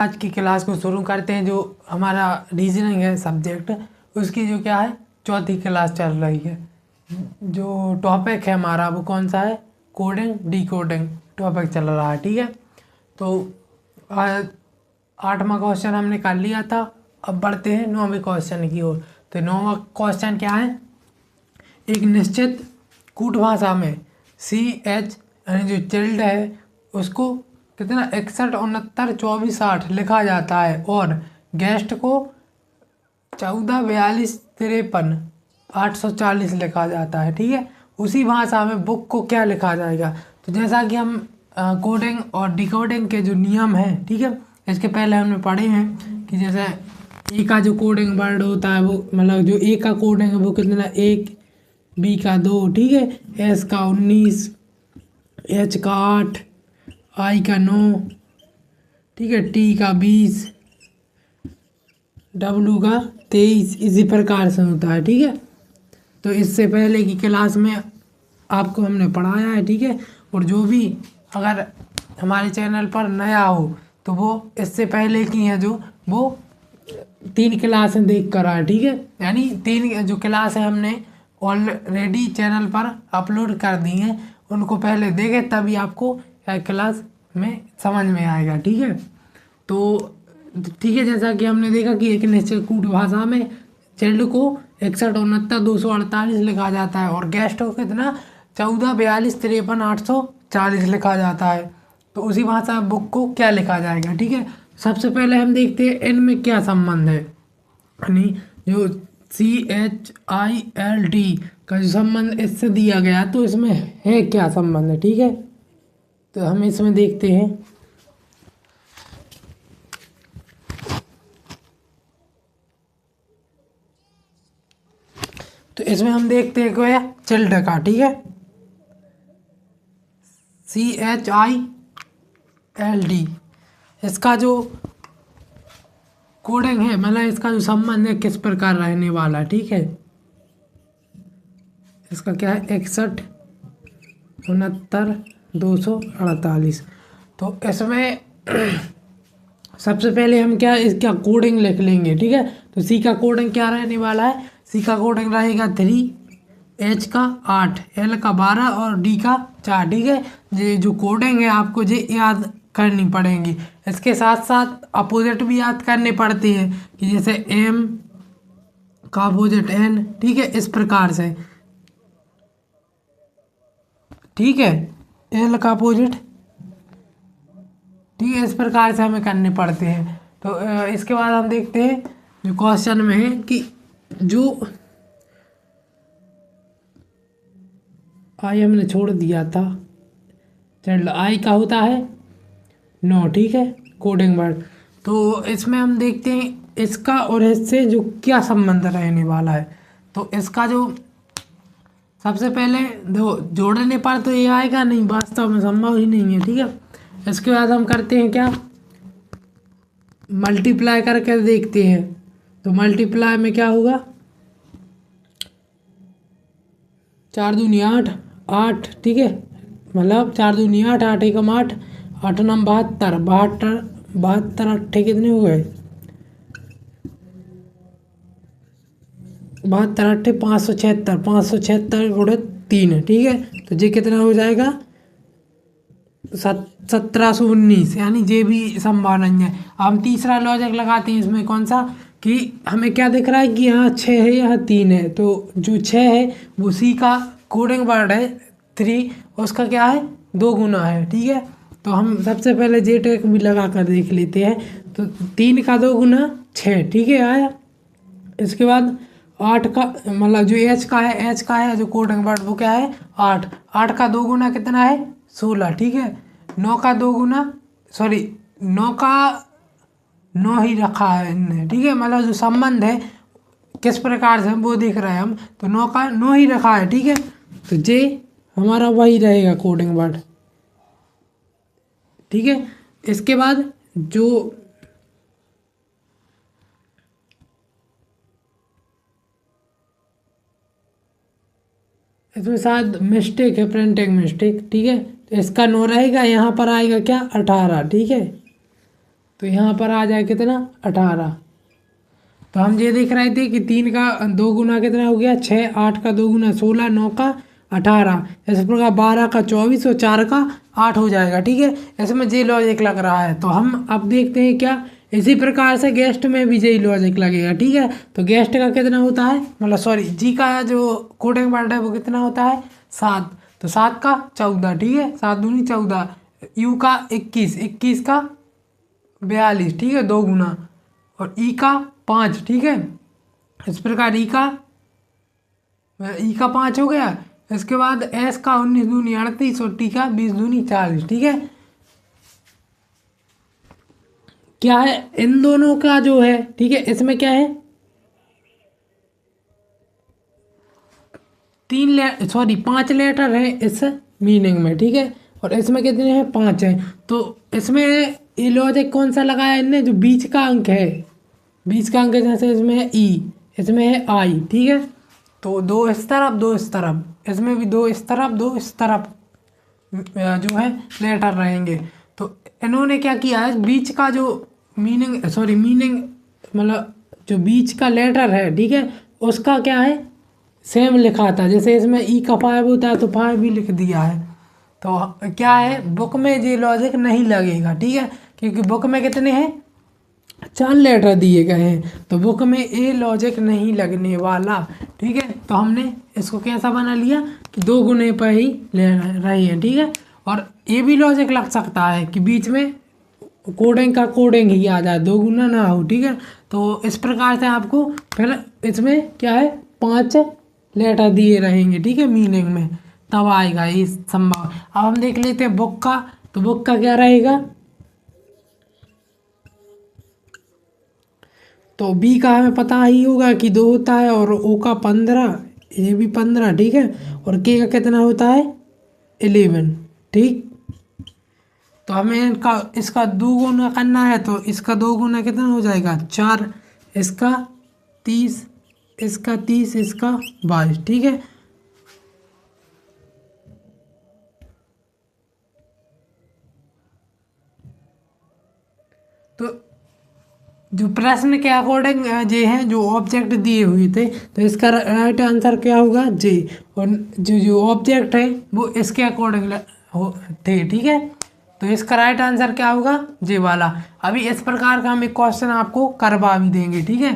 आज की क्लास को शुरू करते हैं। जो हमारा रीजनिंग है सब्जेक्ट, उसकी जो क्या है चौथी क्लास चल रही है। जो टॉपिक है हमारा वो कौन सा है, कोडिंग डिकोडिंग टॉपिक चल रहा है। ठीक है, तो 8वां क्वेश्चन हमने कर लिया था। अब बढ़ते हैं 9वें क्वेश्चन की ओर। तो 9वां क्वेश्चन क्या है, एक निश्चित कूट भाषा में CH यानी जो चिल्ड है उसको कितना 61 69 24 60 लिखा जाता है और गेस्ट को 14 42 53 840 लिखा जाता है। ठीक है, उसी भाषा में बुक को क्या लिखा जाएगा। तो जैसा कि हम कोडिंग और डिकोडिंग के जो नियम हैं, ठीक है, इसके पहले हमने पढ़े हैं कि जैसे ए का जो कोडिंग वर्ड होता है वो मतलब जो ए का कोडिंग है वो कितना 1, बी का 2, ठीक है, एस का 19, एच का 8, आई का 9, ठीक है, टी का 20, डब्लू का 23, इसी प्रकार से होता है। ठीक है, तो इससे पहले की क्लास में आपको हमने पढ़ाया है। ठीक है, और जो भी अगर हमारे चैनल पर नया हो तो वो इससे पहले की है जो वो 3 क्लासें देख कर आए। ठीक है, यानी 3 जो क्लास है हमने ऑलरेडी चैनल पर अपलोड कर दी हैं, उनको पहले देखें तभी आपको क्लास में समझ में आएगा। ठीक है, तो ठीक है, जैसा कि हमने देखा कि एक निश्चित कूट भाषा में चिल्ड को 61 69 248 लिखा जाता है और गेस्ट को कितना 14 42 53 840 लिखा जाता है। तो उसी भाषा बुक को क्या लिखा जाएगा। ठीक है, सबसे पहले हम देखते हैं इनमें क्या संबंध है, यानी जो CHILD का जो संबंध इससे दिया गया तो इसमें है क्या संबंध है। ठीक है, तो हम इसमें देखते हैं। तो इसमें हम देखते हैं क्या चिल्ड का, ठीक है, CHILD, इसका जो कोडिंग है मतलब इसका जो संबंध है किस प्रकार रहने वाला। ठीक है, इसका क्या है 61 69 248। तो इसमें सबसे पहले हम क्या इसका कोडिंग लिख लेंगे। ठीक है, तो सी का कोडिंग क्या रहने वाला है, सी का कोडिंग रहेगा 3, एच का 8, एल का 12 और डी का 4। ठीक है, ये जो कोडिंग है आपको ये याद करनी पड़ेगी। इसके साथ साथ अपोजिट भी याद करने पड़ते हैं कि जैसे एम का अपोजिट एन, ठीक है, इस प्रकार से। ठीक है, एल का अपोजिट, ठीक है, इस प्रकार से हमें करने पड़ते हैं। तो इसके बाद हम देखते हैं जो क्वेश्चन में है कि जो आई हमने छोड़ दिया था, चलो आई का होता है 9, ठीक है, कोडिंग वर्ड। तो इसमें हम देखते हैं इसका और इससे जो क्या संबंध रहने वाला है। तो इसका जो सबसे पहले देखो जोड़ने पर तो ये आएगा नहीं, वास्तव में संभव ही नहीं है। ठीक है, इसके बाद हम करते हैं क्या, मल्टीप्लाई करके देखते हैं। तो मल्टीप्लाई में क्या होगा 4 दूनी 8 8, ठीक है, मतलब 4 दूनी 8 8 एकम 8 8 9 72 72 72 8 कितने हो गए 72 8 576 576 गुणे 3। ठीक है, तो ये कितना हो जाएगा 1719, यानी ये भी संभव नहीं है। हम तीसरा लॉजिक लगाते हैं इसमें, कौन सा, कि हमें क्या दिख रहा है कि यहाँ 6 है यहाँ 3 है। तो जो 6 है वो सी का कोडिंग वर्ड है 3, उसका क्या है 2 गुना है। ठीक है, तो हम सबसे पहले जे टेक भी लगा कर देख लेते हैं। तो 3 का 2 गुना 6, ठीक है, आया। इसके बाद 8 का मतलब जो एच का है, एच का है जो कोडिंग वर्ड वो क्या है 8, 8 का 2 गुना कितना है 16। ठीक है, 9 का 2 गुना 9 का 9 ही रखा है इनने। ठीक है, मतलब जो संबंध है किस प्रकार से वो देख रहे हैं हम, तो 9 का 9 ही रखा है। ठीक है, तो जे हमारा वही रहेगा कोडिंग वर्ड। ठीक है, इसके बाद जो इसमें शायद मिस्टेक है, प्रिंटिंग मिस्टेक। ठीक है, तो इसका 9 रहेगा, यहाँ पर आएगा क्या 18। ठीक है, तो यहाँ पर आ जाए कितना 18। तो हम ये देख रहे थे कि 3 का 2 गुना कितना हो गया 6, 8 का 2 गुना 16, 9 का 18, इस प्रकार 12 का 24 और 4 का 8 हो जाएगा। ठीक है, इसमें जे लॉजिक लग रहा है। तो हम अब देखते हैं क्या, इसी प्रकार से गेस्ट में भी जे लॉजिक लगेगा। ठीक है, तो गेस्ट का कितना होता है, मतलब सॉरी जी का जो कोडिंग वर्ड है वो कितना होता है 7, तो 7 का 14। ठीक है, 7 दूनी 14, यू का 21, 21 का 42। ठीक है, 2 गुना, और ई का 5। ठीक है, इस प्रकार ई का 5 हो गया। इसके बाद एस का 19 दूनी 38 और टी का 20 दूनी 40। ठीक है, क्या है इन दोनों का जो है, ठीक है, इसमें क्या है 5 लेटर है इस मीनिंग में। ठीक है, और इसमें कितने हैं 5 हैं। तो इसमें ये लॉजिक कौन सा लगाया इनने, जो बीच का अंक है, बीच का अंक जैसे इसमें है ई, इसमें है आई। ठीक है, तो 2 इस तरफ 2 इस तरफ, इसमें भी 2 इस तरफ 2 इस तरफ जो है लेटर रहेंगे। तो इन्होंने क्या किया है, बीच का जो मीनिंग मतलब जो बीच का लेटर है, ठीक है, उसका क्या है सेम लिखा था। जैसे इसमें ई का 5 होता है तो 5 भी लिख दिया है। तो क्या है बुक में ये लॉजिक नहीं लगेगा। ठीक है, क्योंकि बुक में कितने हैं 4 लेटर दिए गए हैं, तो बुक में ए लॉजिक नहीं लगने वाला। ठीक है, तो हमने इसको कैसा बना लिया कि 2 गुने पर ही ले रही है। ठीक है, और ये भी लॉजिक लग सकता है कि बीच में कोडिंग ही आ जाए, 2 गुना ना हो। ठीक है, तो इस प्रकार से आपको फिर इसमें क्या है 5 लेटर दिए रहेंगे। ठीक है, मीनिंग में तब आएगा ये संभव। अब हम देख लेते हैं बुक का, तो बुक का क्या रहेगा, तो बी का हमें पता ही होगा कि 2 होता है, और ओ का 15, ये भी 15। ठीक है, और के का कितना होता है 11। ठीक, तो हमें इसका 2 गुना करना है, तो इसका 2 गुना कितना हो जाएगा 4, इसका 30, इसका 30, इसका 22। ठीक है, तो जो प्रश्न के अकॉर्डिंग जे हैं जो ऑब्जेक्ट दिए हुए थे, तो इसका राइट आंसर क्या होगा जे, और जो जो ऑब्जेक्ट है वो इसके अकॉर्डिंग थे। ठीक है, तो इसका राइट आंसर क्या होगा जे वाला। अभी इस प्रकार का हम एक क्वेश्चन आपको करवा भी देंगे। ठीक है,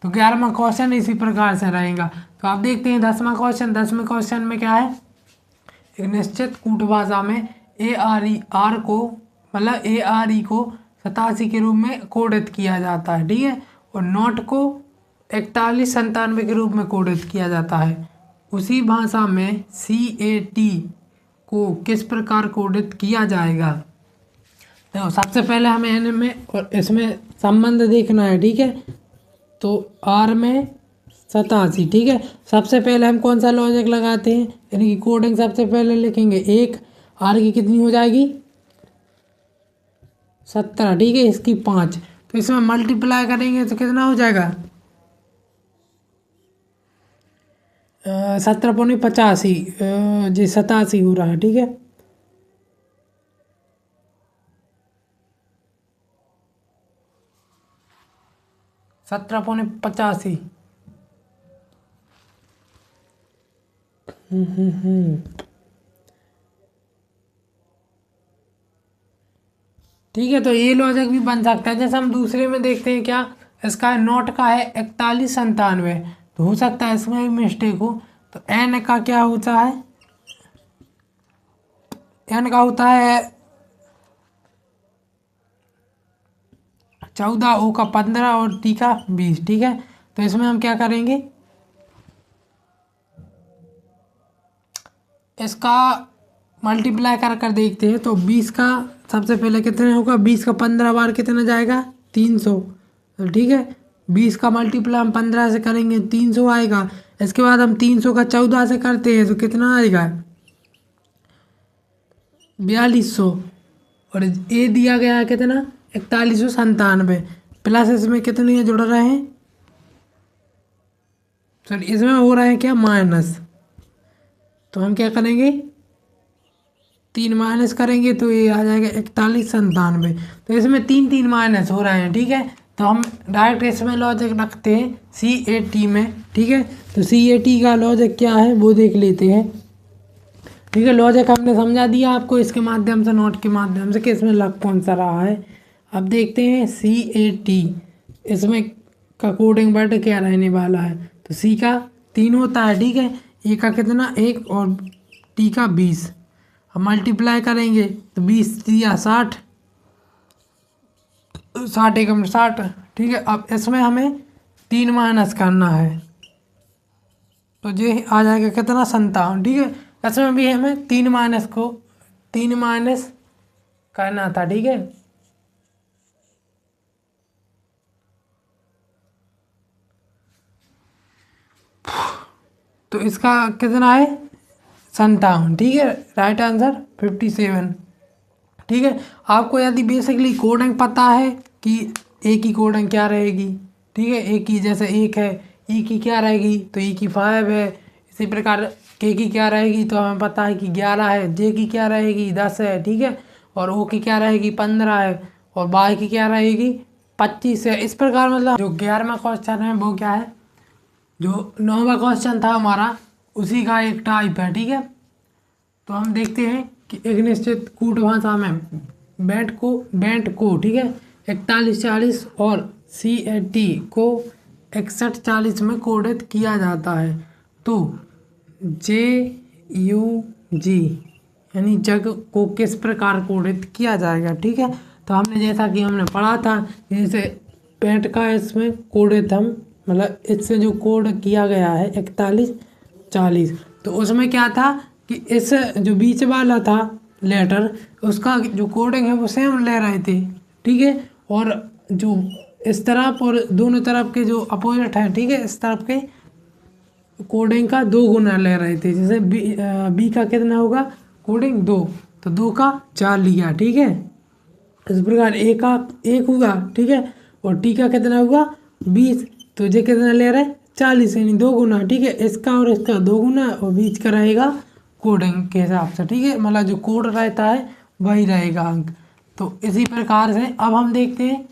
तो 11वां क्वेश्चन इसी प्रकार से रहेगा। तो आप देखते हैं 10वां क्वेश्चन। 10वें क्वेश्चन में क्या है, एक निश्चित कूट भाषा में आर को मतलब ARE को 87 के रूप में कोडित किया जाता है। ठीक है, और नॉट को 41 97 के रूप में कोडित किया जाता है। उसी भाषा में CAT को किस प्रकार कोडित किया जाएगा। देखो सबसे पहले हमें इनमें और इसमें संबंध देखना है। ठीक है, तो आर में 87। ठीक है, सबसे पहले हम कौन सा लॉजिक लगाते हैं, यानी कि कोडिंग सबसे पहले लिखेंगे 1, आर की कितनी हो जाएगी 17। ठीक है, इसकी 5, तो इसमें मल्टीप्लाई करेंगे तो कितना हो जाएगा 17 पौने 85 जी 87 हो रहा है। ठीक है, सत्रह पौने 85। ठीक है, तो ये लॉजिक भी बन सकता है। जैसे हम दूसरे में देखते हैं क्या, इसका नोट का है 41 97, तो हो सकता है इसमें भी मिस्टेक हो। तो एन का क्या होता है, एन का होता है 14, ओ का 15 और टी का 20। ठीक है, तो इसमें हम क्या करेंगे, इसका मल्टीप्लाई कर कर देखते हैं। तो 20 का सबसे पहले कितने होगा, 20 का 15 बार कितना जाएगा 300। तो ठीक है, 20 का मल्टीप्लाई हम 15 से करेंगे 300 आएगा। इसके बाद हम 300 का 14 से करते हैं तो कितना आएगा 4200। और ए दिया गया है कितना 4197, प्लस इसमें कितने जुड़ रहे हैं, सॉरी इसमें हो रहा है क्या माइनस। तो हम क्या करेंगे 3 माइनस करेंगे तो ये आ जाएगा 4197। तो इसमें 3 माइनस हो रहे हैं, ठीक है। तो हम डायरेक्ट इसमें लॉजिक रखते हैं CAT में, ठीक है। तो CAT का लॉजिक क्या है वो देख लेते हैं, ठीक है। लॉजिक हमने समझा दिया आपको इसके माध्यम से, नोट के माध्यम से कि इसमें लग कौन सा रहा है। अब देखते हैं CAT, इसमें का कोडिंग वर्ड क्या रहने वाला है। तो C का 3 होता है, ठीक है। A का कितना 1 और T का 20। हम मल्टीप्लाई करेंगे तो 20 दिया 60, 60 एकम 60, ठीक है। अब इसमें हमें 3 माइनस करना है तो ये आ जाएगा कितना 57, ठीक है। इसमें भी हमें 3 माइनस करना था, ठीक है। तो इसका कितना है 57, ठीक है। राइट आंसर 57, ठीक है। आपको यदि बेसिकली कोडिंग पता है कि ए की कोडिंग क्या रहेगी, ठीक है। ए की जैसे 1 है, ई की क्या रहेगी तो ई की 5 है। इसी प्रकार के की क्या रहेगी तो हमें पता है कि 11 है। जे की क्या रहेगी 10 है, ठीक है। और ओ की क्या रहेगी 15 है। और वाई की क्या रहेगी 25 है। इस प्रकार मतलब जो 11वां क्वेश्चन है वो क्या है, जो 9वां क्वेश्चन था हमारा उसी का एक टाइप है, ठीक है। तो हम देखते हैं कि एक निश्चित कूट भाषा में बैंट को ठीक है 4140 और CAT को 6140 में कोडित किया जाता है। तो JUG यानी जग को किस प्रकार कोडित किया जाएगा, ठीक है। तो हमने जैसा कि हमने पढ़ा था, जैसे बैंट का इसमें कोडित हम मतलब इससे जो कोड किया गया है 4140, तो उसमें क्या था कि इस जो बीच वाला था लेटर उसका जो कोडिंग है वो सेम ले रहे थे, ठीक है। और जो इस तरफ और दोनों तरफ के जो अपोजिट है, ठीक है, इस तरफ के कोडिंग का 2 गुना ले रहे थे। जैसे बी का कितना होगा कोडिंग 2, तो 2 का 4 लिया, ठीक है। इस प्रकार ए का 1 होगा, ठीक है। और टी का कितना होगा 20, तो ये कितना ले रहे 40 यानी 2 गुना, ठीक है। इसका और इसका 2 गुना और बीच का रहेगा कोडिंग के हिसाब से, ठीक है। मतलब जो कोड रहता है वही रहेगा अंक। तो इसी प्रकार से अब हम देखते हैं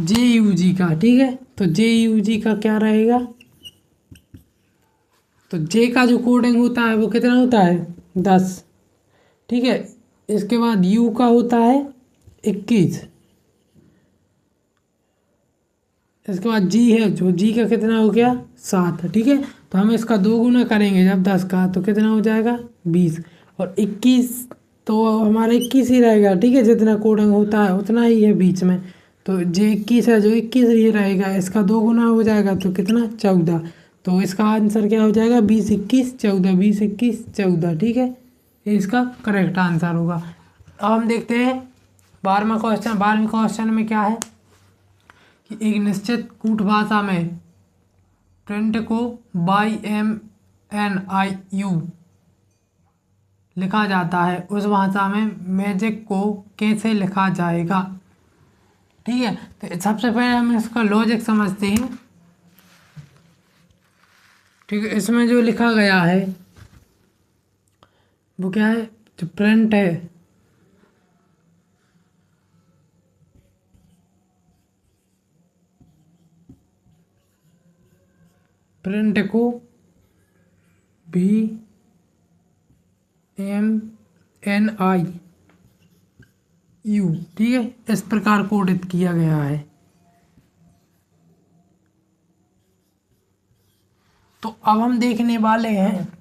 JUG का, ठीक है। तो JUG का क्या रहेगा, तो जे का जो कोडिंग होता है वो कितना होता है 10, ठीक है। इसके बाद यू का होता है 21, इसके बाद जी है जो जी का कितना हो गया 7, ठीक है। तो हम इसका 2 गुना करेंगे जब 10 का तो कितना हो जाएगा 20, और 21 तो हमारा 21 ही रहेगा, ठीक है। जितना कोडिंग होता है उतना ही है बीच में, तो जे 21 है जो 21 ही रहेगा। इसका 2 गुना हो जाएगा तो कितना 14, तो इसका आंसर क्या हो जाएगा 20 21 14, 20 21 14, ठीक है। ये इसका करेक्ट आंसर होगा। अब हम देखते हैं 12वें क्वेश्चन में क्या है कि एक निश्चित कूट भाषा में प्रिंट को YMNIU लिखा जाता है, उस भाषा में मैजिक को कैसे लिखा जाएगा, ठीक है। तो सबसे पहले हम इसका लॉजिक समझते हैं, ठीक है। इसमें जो लिखा गया है वो क्या है, जो प्रिंट है प्रिंट को BMNIU, ठीक है, इस प्रकार कोडित किया गया है। तो अब हम देखने वाले हैं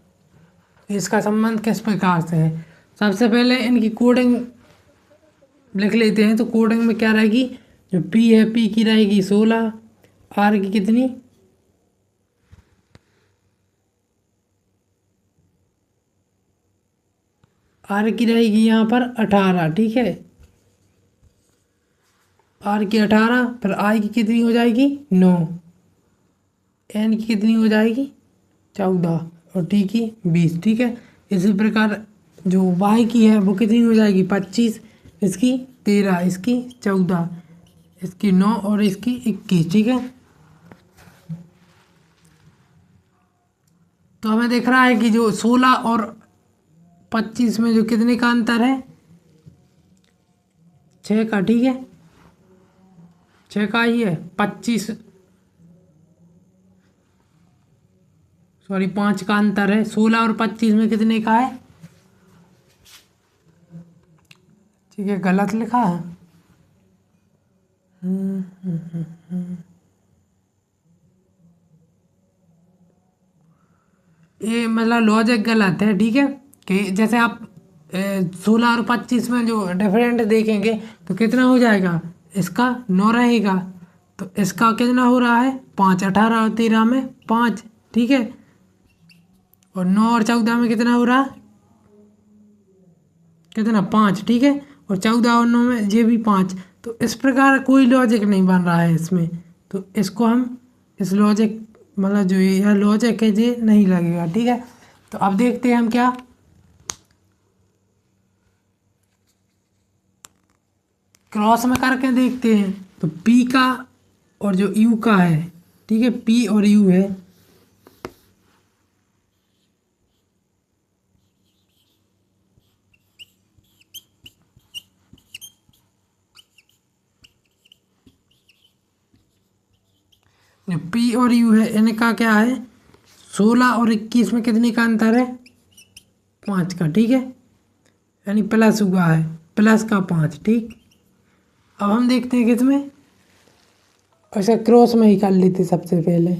इसका संबंध किस प्रकार से है। सबसे पहले इनकी कोडिंग लिख लेते हैं। तो कोडिंग में क्या रहेगी, जो P है P की रहेगी 16, R की कितनी R की रहेगी यहाँ पर 18, ठीक है। R की 18, फिर I की कितनी हो जाएगी 9, N की कितनी हो जाएगी 14 और T की 20, ठीक है। इसी प्रकार जो Y की है वो कितनी हो जाएगी 25, इसकी 13, इसकी 14, इसकी 9 और इसकी 21, ठीक है। तो हमें देख रहा है कि जो 16 और 25 में जो कितने का अंतर है, 6 का, ठीक है, 6 का ही है। 25 सॉरी 5 का अंतर है। 16 और 25 में कितने का है, ठीक है, गलत लिखा है। ये मतलब लॉजिक गलत है, ठीक है, कि जैसे आप 16 और 25 में जो डिफरेंट देखेंगे तो कितना हो जाएगा, इसका 9 रहेगा, तो इसका कितना हो रहा है 5। 18 और 13 में 5, ठीक है, और 9 और 14 में कितना हो रहा, कितना 5, ठीक है, और 14 और 9 में ये भी 5। तो इस प्रकार कोई लॉजिक नहीं बन रहा है इसमें, तो इसको हम इस लॉजिक मतलब जो यह लॉजिक है ये नहीं लगेगा, ठीक है। तो अब देखते हैं हम क्या, क्रॉस में करके देखते हैं। तो P का और जो U का है, ठीक है, P और U है, P और U है, इनका क्या है 16 और 21 में कितने का अंतर है, 5 का, ठीक है, यानी प्लस हुआ है, प्लस का 5, ठीक। अब हम देखते हैं किसमें, ऐसा क्रॉस में ही कर लेते सबसे पहले।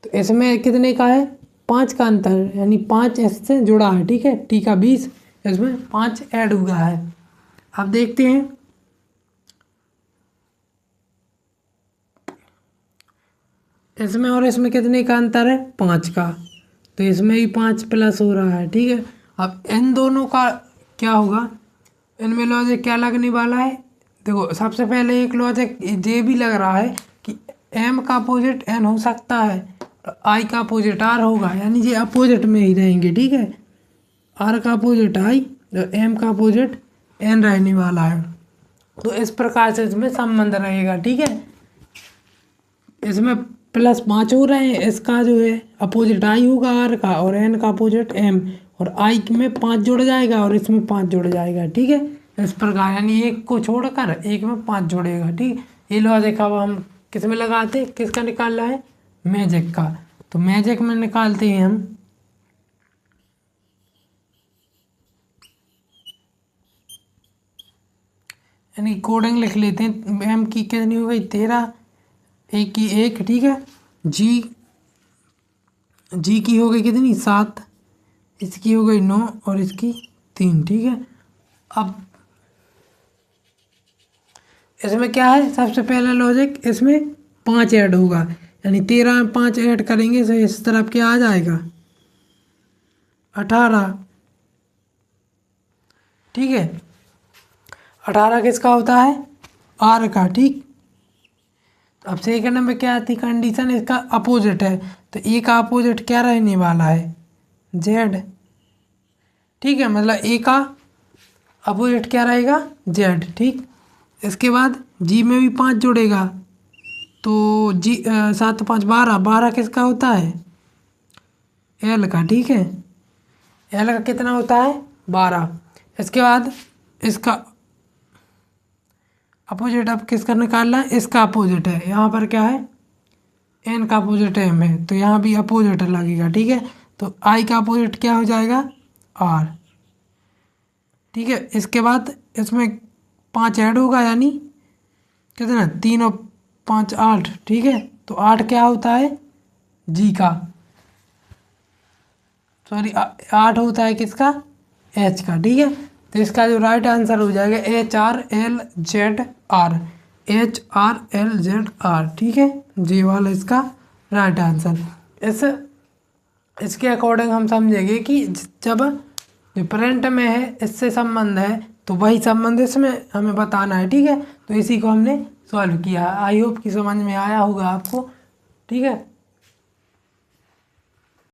तो इसमें कितने का है 5 का अंतर, यानी 5 इससे जुड़ा है, ठीक है, T का 20, इसमें 5 ऐड हुआ है। अब देखते हैं इसमें और इसमें कितने का अंतर है 5 का, तो इसमें भी 5 प्लस हो रहा है, ठीक है। अब इन दोनों का क्या होगा, इनमें लॉजिक क्या लगने वाला है, देखो सबसे पहले एक लॉजिक ये भी लग रहा है कि M का अपोजिट N हो सकता है और I का अपोजिट R होगा, यानी ये अपोजिट में ही रहेंगे, ठीक है, R का अपोजिट I और M का अपोजिट N रहने वाला है। तो इस प्रकार से इसमें संबंध रहेगा, ठीक है। इसमें +5 हो रहे हैं, इसका जो है अपोजिट I होगा R का और N का अपोजिट M, और I में 5 जुड़ जाएगा और इसमें 5 जुड़ जाएगा, ठीक है, इस प्रकार, यानी एक को छोड़कर एक में 5 जुड़ेगा, ठीक। ये लॉजिक अब हम किस में लगाते, किसका निकालना है, मैजिक का। तो मैजिक में निकालते हैं हम, यानी कोडिंग लिख लेते हैं। M की कितनी हो गई 13, A की 1, ठीक है, G की हो गई कितनी 7, इसकी हो गई 9 और इसकी 3, ठीक है। अब इसमें क्या है, सबसे पहला लॉजिक इसमें 5 ऐड होगा, यानी 13 में 5 ऐड करेंगे तो इस तरफ क्या आ जाएगा 18, ठीक है। 18 किसका होता है, R का, ठीक। अब सेकंड में क्या आती कंडीशन, इसका अपोजिट है, तो ए का अपोजिट क्या रहने वाला है Z, ठीक है, मतलब ए का अपोजिट क्या रहेगा Z, ठीक। इसके बाद G में भी 5 जुड़ेगा, तो G 7 5 12, 12 किसका होता है L का, ठीक है, L का कितना होता है 12। इसके बाद इसका अपोजिट अब किसका निकालना है, इसका अपोजिट है, यहाँ पर क्या है N का अपोजिट M है, तो यहाँ भी अपोजिट लगेगा, ठीक है। तो I का अपोजिट क्या हो जाएगा R, ठीक है। इसके बाद इसमें 5 ऐड होगा, यानी कितना 3 और 5 8, ठीक है। तो 8 क्या होता है G का, सॉरी 8 होता है किसका H का, ठीक है। तो इसका जो राइट आंसर हो जाएगा HRLZR, HRLZR, ठीक है, जी वाला इसका राइट आंसर। इसके अकॉर्डिंग हम समझेंगे कि जब डिफरेंट में है इससे संबंध है तो वही संबंध इसमें हमें बताना है, ठीक है। तो इसी को हमने सॉल्व किया। आई होप कि समझ में आया होगा आपको, ठीक है।